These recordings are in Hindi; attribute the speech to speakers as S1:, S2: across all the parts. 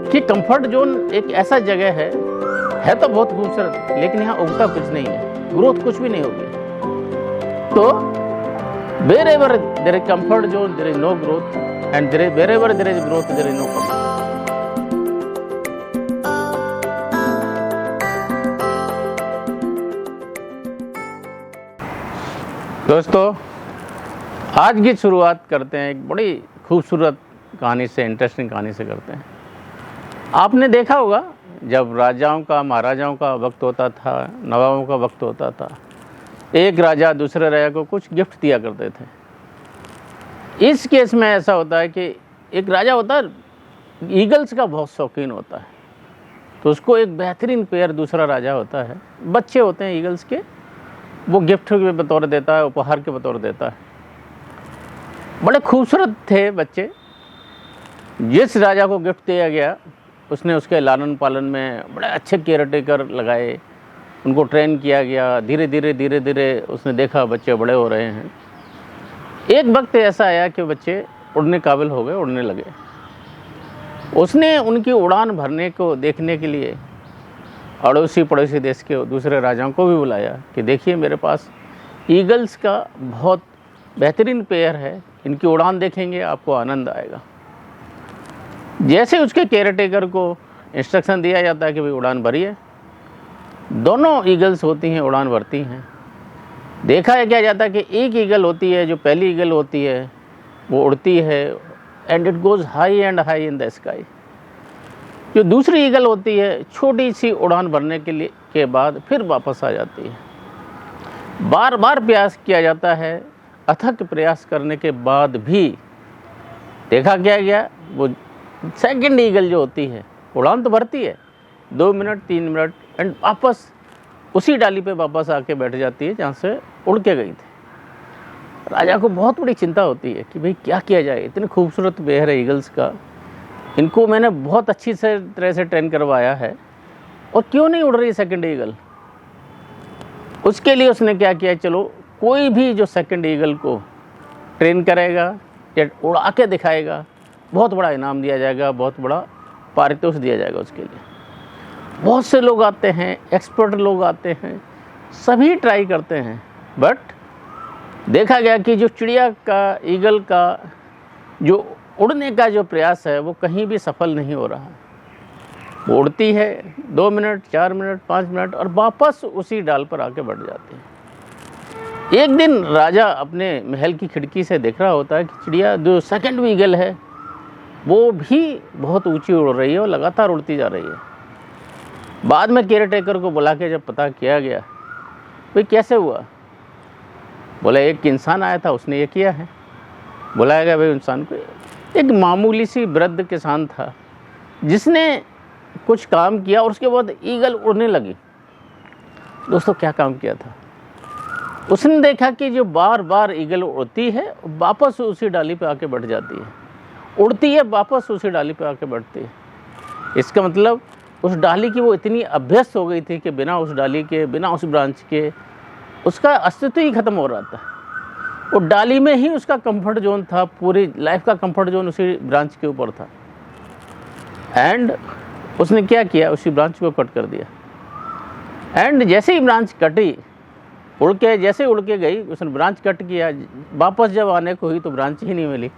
S1: कि कंफर्ट जोन एक ऐसा जगह है तो बहुत खूबसूरत, लेकिन यहाँ उगता कुछ नहीं है, ग्रोथ कुछ भी नहीं होगी। तो wherever there is comfort zone, there is no growth, and wherever there is growth, there is no comfort. दोस्तों, आज की शुरुआत करते हैं एक बड़ी खूबसूरत कहानी से, इंटरेस्टिंग कहानी से करते हैं। आपने देखा होगा जब राजाओं का, महाराजाओं का वक्त होता था, नवाबों का वक्त होता था, एक राजा दूसरे राजा को कुछ गिफ्ट दिया करते थे। इस केस में ऐसा होता है कि एक राजा होता है, ईगल्स का बहुत शौकीन होता है, तो उसको एक बेहतरीन पेयर दूसरा राजा होता है, बच्चे होते हैं ईगल्स के, वो गिफ्ट के बतौर देता है, उपहार के बतौर देता है। बड़े खूबसूरत थे बच्चे। जिस राजा को गिफ्ट दिया गया उसने उसके लालन पालन में बड़े अच्छे केयर टेकर लगाए, उनको ट्रेन किया गया। धीरे धीरे उसने देखा बच्चे बड़े हो रहे हैं। एक वक्त ऐसा आया कि बच्चे उड़ने काबिल हो गए, उड़ने लगे। उसने उनकी उड़ान भरने को देखने के लिए अड़ोसी पड़ोसी देश के दूसरे राजाओं को भी बुलाया कि देखिए मेरे पास ईगल्स का बहुत बेहतरीन पेयर है, इनकी उड़ान देखेंगे आपको आनंद आएगा। जैसे उसके केयर टेकर को इंस्ट्रक्शन दिया जाता है कि भाई उड़ान भरिए, दोनों ईगल्स होती हैं, उड़ान भरती हैं। देखा है क्या जाता है कि एक ईगल होती है, जो पहली ईगल होती है वो उड़ती है and it goes high and high in the sky. जो दूसरी ईगल होती है छोटी सी उड़ान भरने के बाद फिर वापस आ जाती है। बार बार प्रयास किया जाता है, अथक प्रयास करने के बाद भी देखा क्या गया, वो सेकंड ईगल जो होती है उड़ान तो भरती है 2 मिनट 3 मिनट एंड वापस उसी डाली पे वापस आके बैठ जाती है जहाँ से उड़ के गई थी। राजा को बहुत बड़ी चिंता होती है कि भाई क्या किया जाए, इतने खूबसूरत पेयर है ईगल्स का, इनको मैंने बहुत अच्छी तरह से ट्रेन करवाया है और क्यों नहीं उड़ रही सेकंड ईगल। उसके लिए उसने क्या किया, चलो कोई भी जो सेकंड ईगल को ट्रेन करेगा या उड़ा के दिखाएगा, बहुत बड़ा इनाम दिया जाएगा, बहुत बड़ा पारितोषिक दिया जाएगा उसके लिए। बहुत से लोग आते हैं, एक्सपर्ट लोग आते हैं, सभी ट्राई करते हैं, बट देखा गया कि जो चिड़िया का, ईगल का जो उड़ने का जो प्रयास है वो कहीं भी सफल नहीं हो रहा। वो उड़ती है 2 मिनट 4 मिनट 5 मिनट और वापस उसी डाल पर आके बैठ जाती है। एक दिन राजा अपने महल की खिड़की से देख रहा होता है कि चिड़िया जो सेकंड ईगल है वो भी बहुत ऊंची उड़ रही है और लगातार उड़ती जा रही है। बाद में केयर टेकर को बुला के जब पता किया गया भाई कैसे हुआ, बोला एक इंसान आया था उसने ये किया है। बुलाया गया भाई इंसान को, एक मामूली सी वृद्ध किसान था जिसने कुछ काम किया और उसके बाद ईगल उड़ने लगी। दोस्तों क्या काम किया था, उसने देखा कि जो बार बार ईगल उड़ती है वापस उसी डाली पे आके बैठ जाती है, उड़ती है वापस उसी डाली पे आके बैठती है। इसका मतलब उस डाली की वो इतनी अभ्यस्त हो गई थी कि बिना उस डाली के, बिना उस ब्रांच के उसका अस्तित्व ही खत्म हो रहा था। वो डाली में ही उसका कंफर्ट जोन था, पूरी लाइफ का कंफर्ट जोन उसी ब्रांच के ऊपर था। एंड उसने क्या किया, उसी ब्रांच को कट कर दिया। एंड जैसे ही ब्रांच कटी, जैसे उड़ के गई, उसने ब्रांच कट किया, वापस जब आने को हुई तो ब्रांच ही नहीं मिली।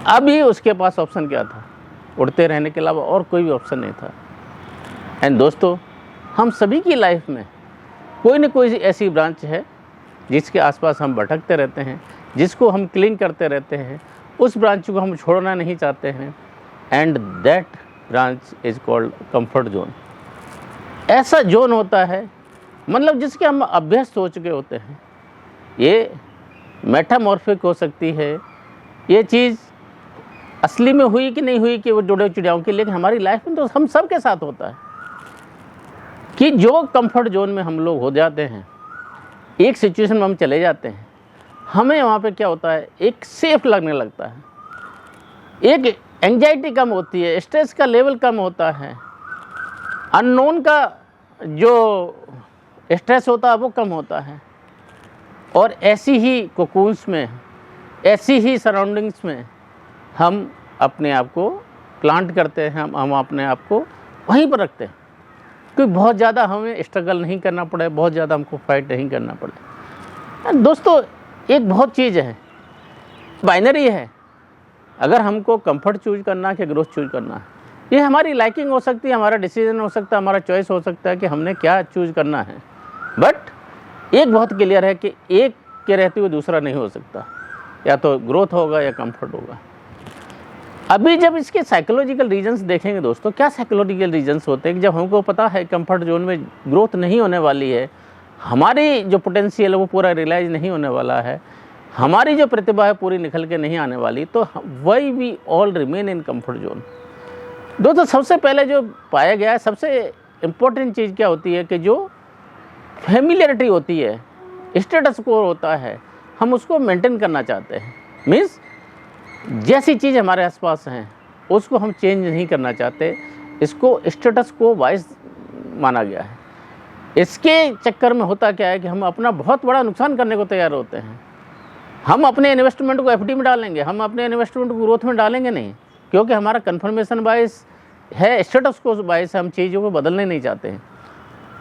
S1: अभी उसके पास ऑप्शन क्या था, उड़ते रहने के अलावा और कोई भी ऑप्शन नहीं था। एंड दोस्तों, हम सभी की लाइफ में कोई न कोई ऐसी ब्रांच है जिसके आसपास हम भटकते रहते हैं, जिसको हम क्लिंग करते रहते हैं, उस ब्रांच को हम छोड़ना नहीं चाहते हैं। And that branch is called comfort zone. ऐसा जोन होता है मतलब जिसके हम अभ्यस्त हो चुके होते हैं। ये मेटामॉर्फिक हो सकती है, ये चीज़ असली में हुई कि नहीं हुई कि वो जुड़े चिड़ियाओं की, लेकिन हमारी लाइफ में तो हम सब के साथ होता है कि जो कंफर्ट जोन में हम लोग हो जाते हैं, एक सिचुएशन में हम चले जाते हैं, हमें वहाँ पे क्या होता है, एक सेफ लगने लगता है, एक एंजाइटी कम होती है, स्ट्रेस का लेवल कम होता है, अननोन का जो स्ट्रेस होता है वो कम होता है। और ऐसी ही कोकून्स में, ऐसी ही सराउंडिंग्स में हम अपने आप को प्लांट करते हैं, हम अपने आप को वहीं पर रखते हैं, क्योंकि बहुत ज़्यादा हमें स्ट्रगल नहीं करना पड़े, बहुत ज़्यादा हमको फाइट नहीं करना पड़े। दोस्तों एक बहुत चीज़ है, बाइनरी है, अगर हमको कंफर्ट चूज करना है कि ग्रोथ चूज करना है, ये हमारी लाइकिंग हो सकती है, हमारा डिसीजन हो सकता है, हमारा चॉइस हो सकता है कि हमने क्या चूज करना है। बट एक बहुत क्लियर है कि एक के रहते हुए दूसरा नहीं हो सकता, या तो ग्रोथ होगा या कंफर्ट होगा। अभी जब इसके साइकोलॉजिकल रीजंस देखेंगे दोस्तों, क्या साइकोलॉजिकल रीजंस होते हैं कि जब हमको पता है कंफर्ट जोन में ग्रोथ नहीं होने वाली है, हमारी जो पोटेंशियल है वो पूरा रियलाइज नहीं होने वाला है, हमारी जो प्रतिभा है पूरी निकल के नहीं आने वाली, तो why we all remain in comfort zone. दोस्तों सबसे पहले जो पाया गया है, सबसे इम्पोर्टेंट चीज़ क्या होती है कि जो फैमिलियरिटी होती है, स्टेटस को होता है, हम उसको मेंटेन करना चाहते हैं। मीन्स जैसी चीज़ हमारे आसपास हैं उसको हम चेंज नहीं करना चाहते, इसको स्टेटस को वाइज माना गया है। इसके चक्कर में होता क्या है कि हम अपना बहुत बड़ा नुकसान करने को तैयार होते हैं। हम अपने इन्वेस्टमेंट को एफडी में डालेंगे, हम अपने इन्वेस्टमेंट को ग्रोथ में डालेंगे नहीं, क्योंकि हमारा कन्फर्मेशन बाइस है, स्टेटस को बाइस है, हम चीज़ों को बदलने नहीं चाहते हैं।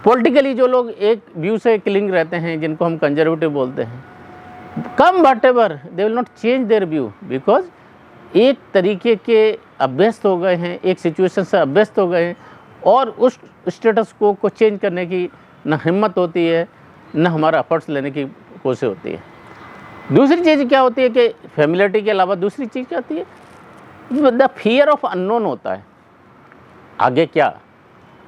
S1: पॉलिटिकली जो लोग एक व्यू से क्लिंग रहते हैं, जिनको हम कंजर्वेटिव बोलते हैं, come whatever they will not change their view, because एक तरीके के अभ्यस्त हो गए हैं, एक सिचुएशन से अभ्यस्त हो गए हैं, और उस स्टेटस को चेंज करने की न हिम्मत होती है, न हमारा एफर्ट्स लेने की कोशिश होती है। दूसरी चीज़ क्या होती है कि फैमिलिटी के अलावा दूसरी चीज़ क्या होती है, द फियर ऑफ अननोन होता है। आगे क्या,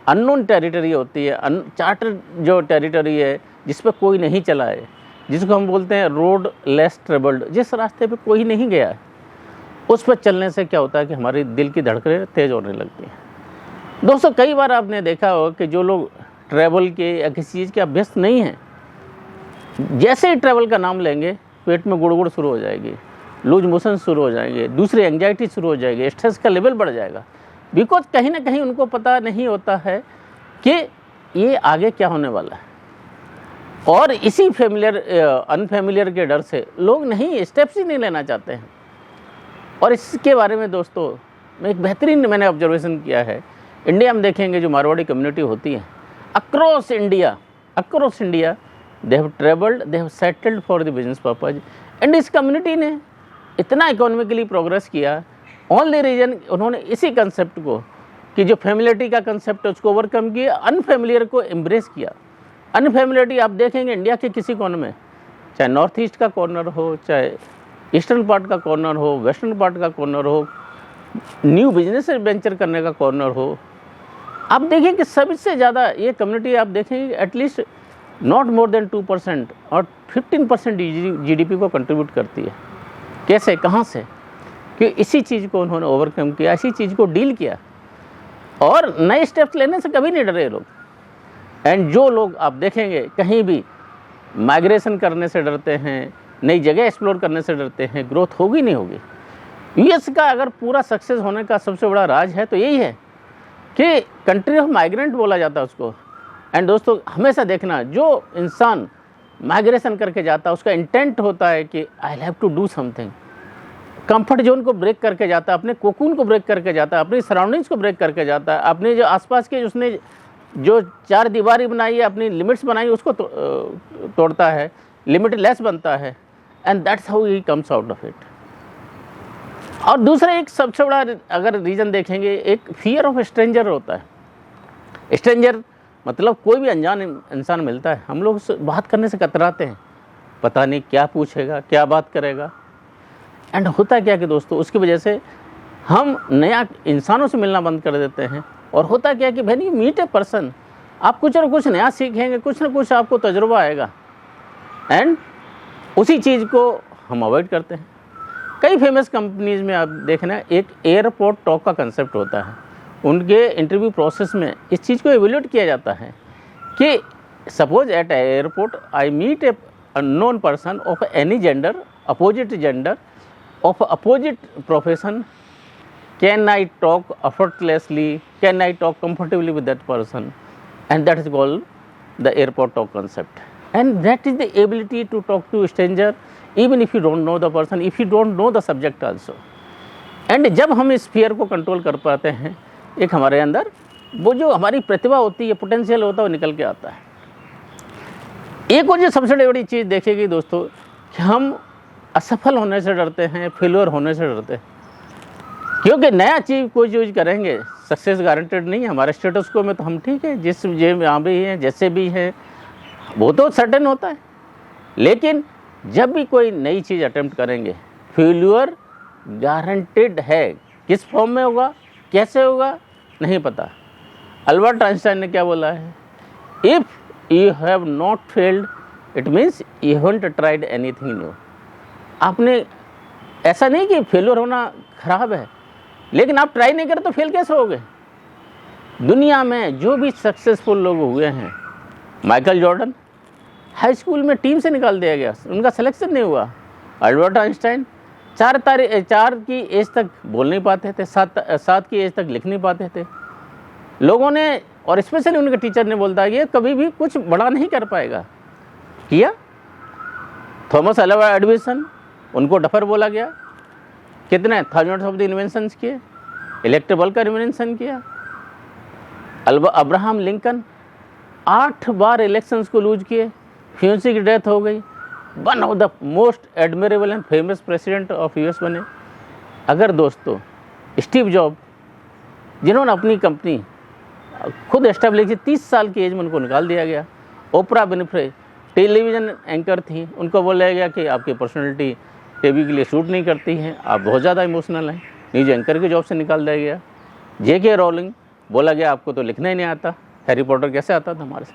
S1: अननोन टेरिटरी होती है, अनचार्टेड जो टेरिटरी है जिस पर कोई नहीं चला है, जिसको हम बोलते हैं रोड लेस ट्रेवल्ड, जिस रास्ते पे कोई नहीं गया है, उस पर चलने से क्या होता है कि हमारी दिल की धड़कनें तेज़ होने लगती हैं। दोस्तों कई बार आपने देखा हो कि जो लोग ट्रैवल के या किसी चीज़ के अभ्यस्त नहीं हैं, जैसे ही ट्रैवल का नाम लेंगे पेट में गुड़गुड़ शुरू हो जाएगी, लूज मोशन शुरू हो जाएंगे, दूसरी एंजाइटी शुरू हो जाएगी, स्ट्रेस का लेवल बढ़ जाएगा, बिकॉज कहीं ना कहीं उनको पता नहीं होता है कि ये आगे क्या होने वाला है। और इसी फेमिलियर अनफेमिलियर के डर से लोग नहीं स्टेप्स ही नहीं लेना चाहते हैं। और इसके बारे में दोस्तों मैं एक बेहतरीन मैंने ऑब्जर्वेशन किया है, इंडिया में देखेंगे जो मारवाड़ी कम्युनिटी होती है across India they have travelled, they have settled for the business purpose, and इस कम्युनिटी ने इतना इकोनॉमिकली प्रोग्रेस किया, ओनली रीजन उन्होंने इसी कंसेप्ट को कि जो फैमिलिटी का कंसेप्ट है उसको ओवरकम किया, अनफेमिलियर को एम्ब्रेस किया। अनफेमिलियरिटी आप देखेंगे इंडिया के किसी कोने में, चाहे नॉर्थ ईस्ट का कॉर्नर हो, चाहे ईस्टर्न पार्ट का कॉर्नर हो, वेस्टर्न पार्ट का कॉर्नर हो, न्यू बिजनेस वेंचर करने का कॉर्नर हो, आप देखें कि सबसे ज़्यादा ये कम्युनिटी आप देखेंगे एटलीस्ट नॉट मोर देन 2% और 15% GDP को कंट्रीब्यूट करती है। कैसे, कहाँ से? कि इसी चीज़ को उन्होंने ओवरकम किया, इसी चीज़ को डील किया, और नए स्टेप्स लेने से कभी नहीं डरे लोग। एंड जो लोग आप देखेंगे कहीं भी माइग्रेशन करने से डरते हैं, नई जगह एक्सप्लोर करने से डरते हैं, ग्रोथ होगी नहीं होगी। यूएस का अगर पूरा सक्सेस होने का सबसे बड़ा राज है तो यही है कि कंट्री ऑफ माइग्रेंट बोला जाता है उसको। एंड दोस्तों हमेशा देखना, जो इंसान माइग्रेशन करके जाता है उसका इंटेंट होता है कि I have to do something, comfort zone को ब्रेक करके जाता है, अपने कोकून को ब्रेक करके जाता है, अपनी सराउंडिंग्स को ब्रेक करके जाता है, अपने जो आसपास के उसने जो चार दीवारी बनाई है, अपनी लिमिट्स बनाई उसको तोड़ता है, लिमिटलेस बनता है, and that's how he comes out of it. और दूसरा एक सबसे बड़ा अगर रीज़न देखेंगे, एक फियर ऑफ स्ट्रेंजर होता है। स्ट्रेंजर मतलब कोई भी अनजान इंसान मिलता है, हम लोग उससे बात करने से कतराते हैं, पता नहीं क्या पूछेगा, क्या बात करेगा। एंड होता क्या कि दोस्तों उसकी वजह से हम नया इंसानों से मिलना बंद कर देते हैं। और होता क्या कि भाई मीट ए पर्सन, आप कुछ ना कुछ नया सीखेंगे, कुछ ना कुछ आपको तजुर्बा आएगा, एंड उसी चीज़ को हम अवॉइड करते हैं। कई फेमस कंपनीज़ में आप देखना एक एयरपोर्ट टॉक का कंसेप्ट होता है, उनके इंटरव्यू प्रोसेस में इस चीज़ को एवेल्यूएट किया जाता है कि suppose at airport I meet a unknown person of any gender, opposite gender, of opposite profession, can I talk effortlessly, can I talk comfortably with that person, and that is called the airport talk concept. And that is the ability to talk to a stranger even if you don't know the person, if you don't know the subject also. And जब हम इस फियर को कंट्रोल कर पाते हैं, एक हमारे अंदर वो जो हमारी प्रतिभा होती है, पोटेंशियल होता है, वो निकल के आता है। एक और जो सबसे बड़ी चीज़ देखेगी दोस्तों कि हम असफल होने से डरते हैं, फेलियर होने से डरते हैं, क्योंकि नया चीज़ कोई चीज़ करेंगे सक्सेस गारंटेड नहीं है। हमारे स्टेटस को में तो हम ठीक है, जिस यहाँ भी हैं, जैसे भी हैं, वो तो सर्टेन होता है। लेकिन जब भी कोई नई चीज़ अटेम्प्ट करेंगे, फेलियर गारंटेड है। किस फॉर्म में होगा, कैसे होगा, नहीं पता। अल्बर्ट आइंस्टाइन ने क्या बोला है, if you have not failed it means you haven't tried anything new. आपने ऐसा नहीं कि फेलियर होना खराब है, लेकिन आप ट्राई नहीं करें तो फेल कैसे होगे। दुनिया में जो भी सक्सेसफुल लोग हुए हैं, माइकल जॉर्डन हाई स्कूल में टीम से निकाल दिया गया, उनका सिलेक्शन नहीं हुआ। अल्बर्ट आइंस्टाइन 4 की एज तक बोल नहीं पाते थे, 7 की एज तक लिख नहीं पाते थे। लोगों ने, और स्पेशली उनके टीचर ने बोलता है कि कभी भी कुछ बड़ा नहीं कर पाएगा, किया। थॉमस अल्वा एडिसन, उनको डफर बोला गया, कितने थाउजेंड्स ऑफ द इन्वेंशंस किए, इलेक्ट्रिक बल्ब का इन्वेंशन किया। अब्राहम लिंकन 8 बार इलेक्शंस को लूज किए, फ्यूंसी की डेथ हो गई, one of the most admirable and famous president of US बने। अगर दोस्तों स्टीव जॉब, जिन्होंने अपनी कंपनी खुद एस्टेब्लिश की, 30 साल की एज में उनको निकाल दिया गया। ओपरा विनफ्रे टेलीविज़न एंकर थी, उनको बोला गया कि आपकी पर्सनैलिटी टीवी के लिए शूट नहीं करती है, आप बहुत ज़्यादा इमोशनल हैं, न्यूज एंकर की जॉब से निकाल दिया गया। जेके रोलिंग, बोला गया आपको तो लिखना ही नहीं आता, हैरी पॉटर कैसे आता था हमारे से।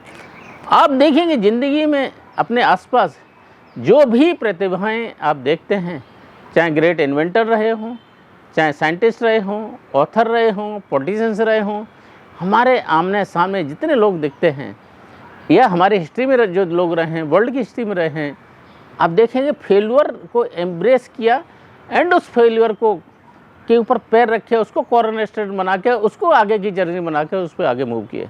S1: आप देखेंगे ज़िंदगी में अपने आसपास जो भी प्रतिभाएं आप देखते हैं, चाहे ग्रेट इन्वेंटर रहे हों, चाहे साइंटिस्ट रहे हों, ऑथर रहे हों, पॉलिटिशियंस रहे हों, हमारे आमने सामने जितने लोग दिखते हैं, या हमारे हिस्ट्री में जो लोग रहे हैं, वर्ल्ड की हिस्ट्री में रहे हैं, आप देखेंगे फेलियर को एम्ब्रेस किया एंड उस फेलियर को के ऊपर पैर रखे, उसको कॉर्नरस्टोन बना के, उसको आगे की जर्नी बना के उस पर आगे मूव किए।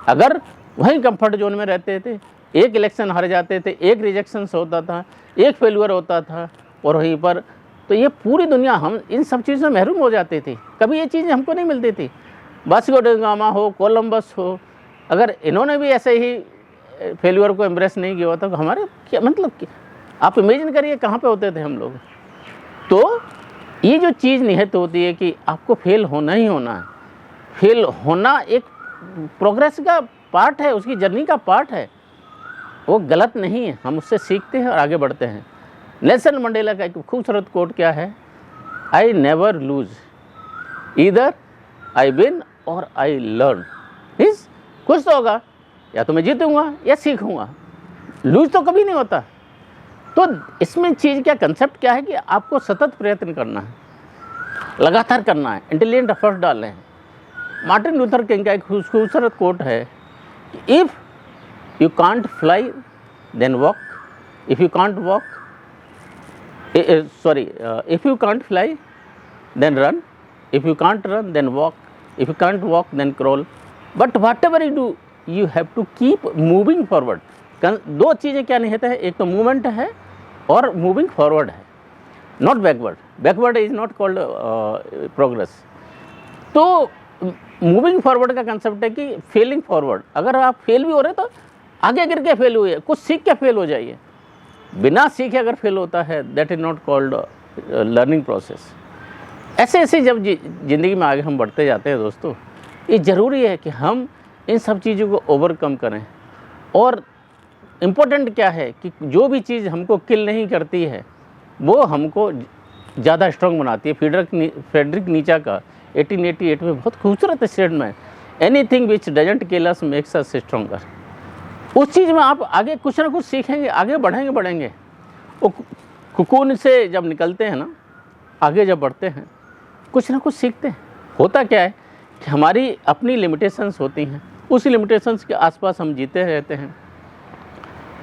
S1: अगर वहीं कंफर्ट जोन में रहते थे, एक इलेक्शन हार जाते थे, एक रिजेक्शन होता था, एक फेलियर होता था, और वहीं पर तो ये पूरी दुनिया, हम इन सब चीज़ों में महरूम हो जाती थी। कभी ये चीज़ें हमको नहीं मिलती थी। वास्को ड गामा हो, कोलंबस हो, अगर इन्होंने भी ऐसे ही फेलियर को एम्ब्रेस नहीं किया होता तो हमारे क्या मतलब, आप इमेजिन करिए कहाँ पे होते थे हम लोग। तो ये जो चीज़ निहित होती है कि आपको फेल होना ही होना है, फेल होना एक प्रोग्रेस का पार्ट है, उसकी जर्नी का पार्ट है, वो गलत नहीं है, हम उससे सीखते हैं और आगे बढ़ते हैं। नेल्सन मंडेला का एक खूबसूरत कोट क्या है, I never lose, either I win और आई लर्न। मीन्स कुछ तो होगा, या तो मैं जीतूंगा या सीखूंगा, लूज तो कभी नहीं होता। तो इसमें चीज़ क्या, कंसेप्ट क्या है कि आपको सतत प्रयत्न करना है, लगातार करना है, इंटेलिजेंट एफर्ट डालने हैं। मार्टिन लूथर किंग का एक खूबसूरत कोट है, if you can't fly then walk, if you can't walk if you can't fly then run, if you can't run then walk, if you can't walk then crawl, but whatever you do you have to keep moving forward। दो चीज़ें क्या निहित है, एक तो मूवमेंट है और मूविंग फॉरवर्ड है, not backward. Backward is not called progress. तो मूविंग फॉरवर्ड का कंसेप्ट है कि फेलिंग फॉरवर्ड। अगर आप फेल भी हो रहे तो आगे गिर के फेल हुए, कुछ सीख के फेल हो जाइए। बिना सीखे अगर फेल होता है that is not called learning process. ऐसे ऐसे जब ज़िंदगी में आगे हम बढ़ते जाते हैं दोस्तों, ये ज़रूरी है कि हम इन सब चीज़ों को ओवरकम करें। और इम्पोर्टेंट क्या है कि जो भी चीज़ हमको किल नहीं करती है वो हमको ज़्यादा स्ट्रॉन्ग बनाती है। फ्रेडरिक नीचा का 1888 में बहुत खूबसूरत स्टेटमेंट है, anything which doesn't kill us makes us stronger. उस चीज़ में आप आगे कुछ ना कुछ सीखेंगे, आगे बढ़ेंगे। वो कुकून से जब निकलते हैं ना, आगे जब बढ़ते हैं, कुछ ना कुछ सीखते हैं। होता क्या है कि हमारी अपनी लिमिटेशंस होती हैं, उस लिमिटेशंस के आसपास हम जीते रहते हैं।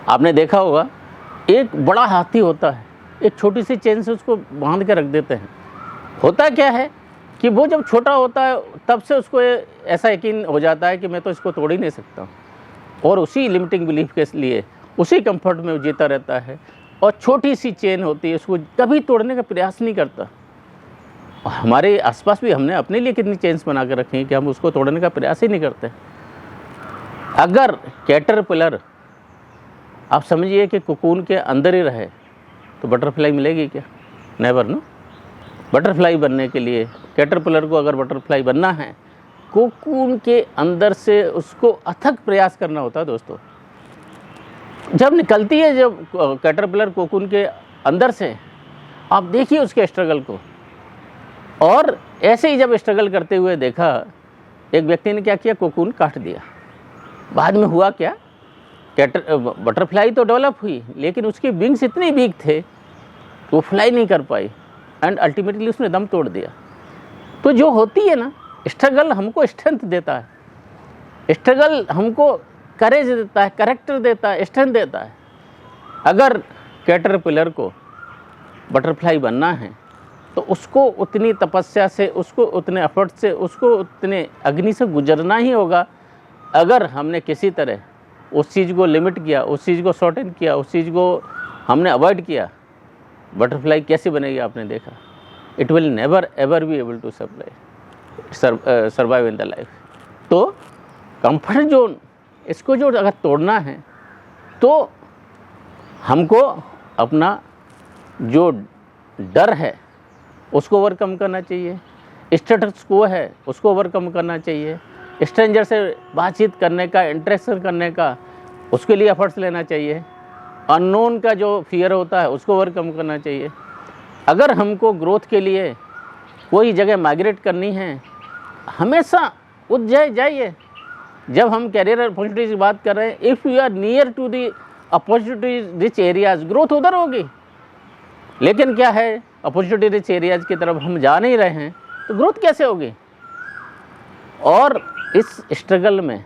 S1: आपने देखा होगा एक बड़ा हाथी होता है, एक छोटी सी चेन से उसको बांध के रख देते हैं। होता क्या है कि वो जब छोटा होता है तब से उसको ऐसा यकीन हो जाता है कि मैं तो इसको तोड़ ही नहीं सकता, और उसी लिमिटिंग बिलीफ के लिए उसी कंफर्ट में वो जीता रहता है। और छोटी सी चेन होती है, उसको कभी तोड़ने का प्रयास नहीं करता। हमारे आसपास भी हमने अपने लिए कितनी चेन्स बना कर रखी हैं कि हम उसको तोड़ने का प्रयास ही नहीं करते। अगर कैटरपिलर आप समझिए कि कोकून के अंदर ही रहे तो बटरफ्लाई मिलेगी क्या? Never know. बटरफ्लाई बनने के लिए कैटरपिलर को अगर बटरफ्लाई बनना है, कोकून के अंदर से उसको अथक प्रयास करना होता है दोस्तों। जब निकलती है जब कैटरपिलर कोकून के अंदर से, आप देखिए उसके स्ट्रगल को। और ऐसे ही जब स्ट्रगल करते हुए देखा, एक व्यक्ति ने क्या किया, कोकून काट दिया। बाद में हुआ क्या, बटरफ्लाई तो डेवलप हुई, लेकिन उसके विंग्स इतने वीक थे वो फ्लाई नहीं कर पाई एंड अल्टीमेटली उसने दम तोड़ दिया। तो जो होती है ना, स्ट्रगल हमको स्ट्रेंथ देता है, स्ट्रगल हमको करेज देता है, कैरेक्टर देता है, स्ट्रेंथ देता है। अगर कैटरपिलर को बटरफ्लाई बनना है तो उसको उतनी तपस्या से, उसको उतने एफर्ट से, उसको उतने अग्नि से गुजरना ही होगा। अगर हमने किसी तरह उस चीज़ को लिमिट किया, उस चीज़ को शॉर्टन किया, उस चीज़ को हमने अवॉइड किया, बटरफ्लाई कैसे बनेगी आपने देखा। It will never ever be able to survive in the life. तो कंफर्ट जोन, इसको जो अगर तोड़ना है तो हमको अपना जो डर है उसको ओवरकम करना चाहिए, स्टेटस को है उसको ओवरकम करना चाहिए, स्ट्रेंजर से बातचीत करने का, इंटरेक्शन करने का, उसके लिए एफर्ट्स लेना चाहिए, अननोन का जो फियर होता है उसको ओवरकम करना चाहिए। अगर हमको ग्रोथ के लिए कोई जगह माइग्रेट करनी है, हमेशा उज्जैन जाइए। जब हम कैरियर अपॉर्चुनिटीज की बात कर रहे हैं, if you are near to the opportunity rich areas, growth उधर होगी। लेकिन क्या है, अपॉर्चुनिटी रिच एरियाज की तरफ हम जा नहीं रहे हैं तो ग्रोथ कैसे होगी। और इस स्ट्रगल में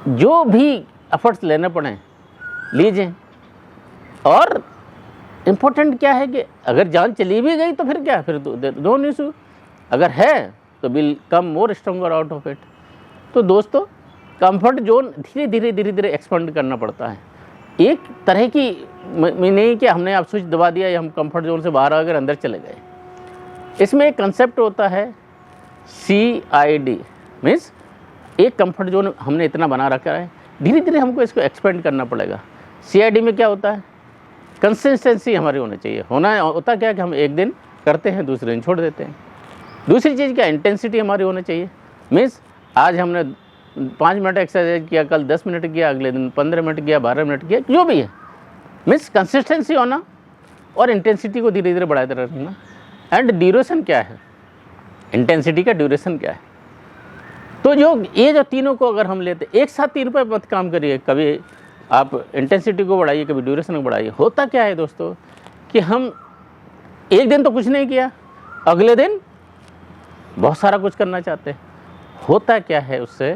S1: जो भी एफर्ट्स लेने पड़े लीजिए। और इम्पोर्टेंट क्या है कि अगर जान चली भी गई तो फिर क्या, फिर डोंट इशू, अगर है तो will come more stronger out of it. तो दोस्तों, कंफर्ट जोन धीरे धीरे एक्सपेंड करना पड़ता है। एक तरह की नहीं कि हमने आप स्विच दबा दिया या हम कंफर्ट जोन से बाहर आकर अंदर चले गए। इसमें एक कंसेप्ट होता है CID, मीन्स एक कंफर्ट जोन हमने इतना बना रखा है, धीरे धीरे हमको इसको एक्सपेंड करना पड़ेगा। CID में क्या होता है, कंसिस्टेंसी हमारी होनी चाहिए। होता क्या है कि हम एक दिन करते हैं, दूसरे दिन छोड़ देते हैं। दूसरी चीज़ क्या, इंटेंसिटी हमारी होनी चाहिए। मीन्स आज हमने 5 मिनट एक्सरसाइज किया, कल 10 मिनट किया, अगले दिन 15 मिनट किया, 12 मिनट किया, जो भी है। मीन्स कंसिस्टेंसी होना और इंटेंसिटी को धीरे धीरे बढ़ाते रहना। एंड ड्यूरेशन क्या है, इंटेंसिटी का ड्यूरेशन क्या है। तो जो तीनों को अगर हम लेते, एक साथ 3 पे मत काम करिए। कभी आप इंटेंसिटी को बढ़ाइए, कभी ड्यूरेशन को बढ़ाइए। होता क्या है दोस्तों कि हम एक दिन तो कुछ नहीं किया, अगले दिन बहुत सारा कुछ करना चाहते हैं। होता क्या है उससे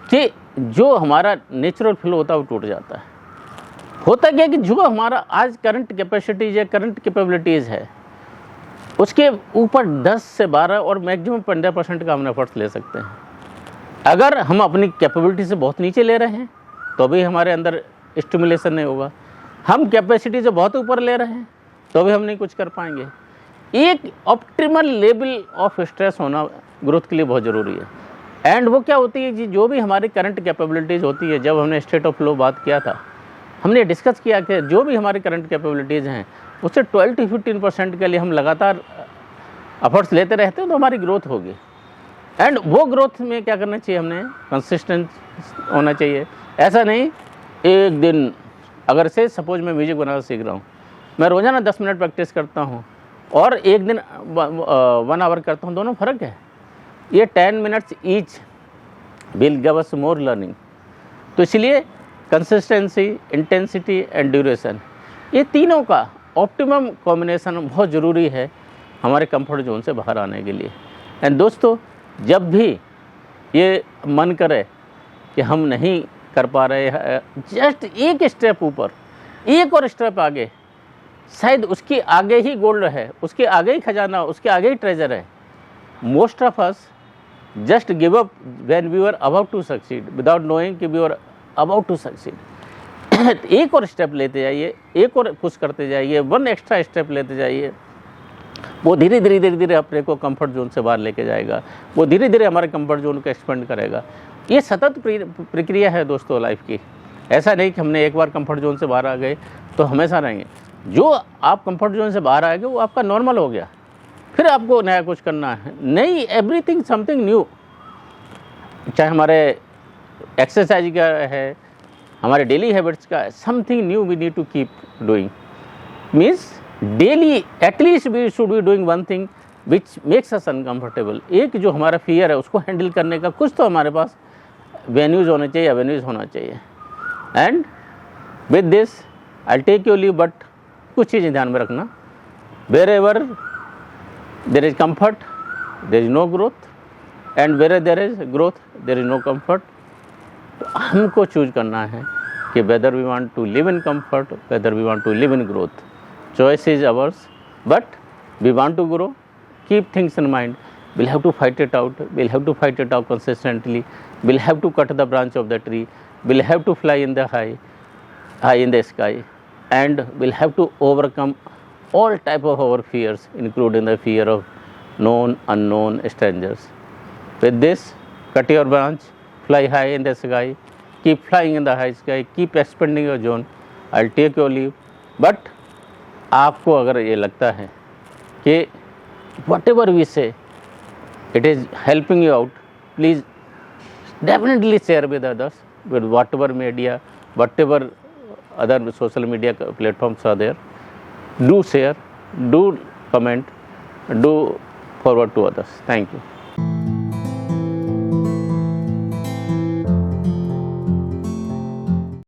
S1: कि जो हमारा नेचुरल फ्लो होता है वो टूट जाता है। होता क्या है कि जो हमारा आज करंट कैपेसिटीज है, करंट कैपेबिलिटीज़ है, उसके ऊपर 10 से 12 और मैक्सिमम 15% का हम एफर्ट्स ले सकते हैं। अगर हम अपनी कैपेबिलिटी से बहुत नीचे ले रहे हैं तो भी हमारे अंदर स्टिमुलेशन नहीं होगा। हम कैपेसिटी से बहुत ऊपर ले रहे हैं तो भी हम नहीं कुछ कर पाएंगे। एक ऑप्टिमल लेवल ऑफ स्ट्रेस होना ग्रोथ के लिए बहुत ज़रूरी है। एंड वो क्या होती है जी, जो भी हमारी करंट कैपेबिलिटीज़ होती है, जब हमने स्टेट ऑफ फ्लो बात किया था, हमने डिस्कस किया कि जो भी हमारी करंट कैपेबिलिटीज़ हैं उससे 12 to 15% के लिए हम लगातार एफर्ट्स लेते रहते हैं तो हमारी ग्रोथ होगी। एंड वो ग्रोथ में क्या करना चाहिए, हमने कंसिस्टेंट होना चाहिए। ऐसा नहीं एक दिन, अगर से सपोज मैं म्यूजिक बनाना सीख रहा हूँ, मैं रोज़ाना 10 मिनट प्रैक्टिस करता हूँ और एक दिन 1 आवर करता हूँ, दोनों फ़र्क है। ये 10 minutes each will give us more learning. तो इसलिए कंसिस्टेंसी, इंटेंसिटी एंड ड्यूरेशन, ये तीनों का ऑप्टिमम कॉम्बिनेशन बहुत ज़रूरी है हमारे कंफर्ट जोन से बाहर आने के लिए। एंड दोस्तों, जब भी ये मन करे कि हम नहीं कर पा रहे हैं, जस्ट एक स्टेप ऊपर, एक और स्टेप आगे, शायद उसके आगे ही गोल्ड है, उसके आगे ही खजाना, उसके आगे ही ट्रेजर है। Most of us just give up when we are about to succeed without knowing कि we are about to succeed. एक और स्टेप लेते जाइए, एक और पुश करते जाइए, 1 एक्स्ट्रा स्टेप लेते जाइए, वो धीरे धीरे अपने को कंफर्ट जोन से बाहर लेके जाएगा, वो धीरे धीरे हमारे कंफर्ट जोन को एक्सपेंड करेगा। ये सतत प्रक्रिया है दोस्तों लाइफ की। ऐसा नहीं कि हमने एक बार कंफर्ट जोन से बाहर आ गए तो हमेशा रहेंगे। जो आप कंफर्ट जोन से बाहर आ गए वो आपका नॉर्मल हो गया, फिर आपको नया कुछ करना है, नई एवरीथिंग समथिंग न्यू। चाहे हमारे एक्सरसाइज का है, हमारे डेली हैबिट्स का है, something new we need to keep doing. Means daily at least we should be doing one thing which makes us uncomfortable. एक जो हमारा फियर है उसको हैंडल करने का कुछ तो हमारे पास वेन्यूज़ होने चाहिए, एवेन्यूज़ होना चाहिए। And with this I take your leave, but कुछ चीज़ें ध्यान में रखना, wherever there is comfort there is no growth, and where there is growth there is no comfort. तो हमको चूज करना है कि whether we want to live in comfort, whether we want to live in growth. Choice is ours, but we want to grow, keep things in mind, we'll have to fight it out, we'll have to fight it out consistently, we'll have to cut the branch of the tree, we'll have to fly in the high in the sky, and we'll have to overcome all type of our fears, including the fear of known unknown strangers. With this, cut your branch, fly high in the sky, keep flying in the high sky, keep expanding your zone. I'll take your leave, but आपको अगर ये लगता है कि whatever we say it is helping you out, please definitely share with others, with whatever media, whatever other social media platforms are there. Do share, do comment, do forward to others. Thank you.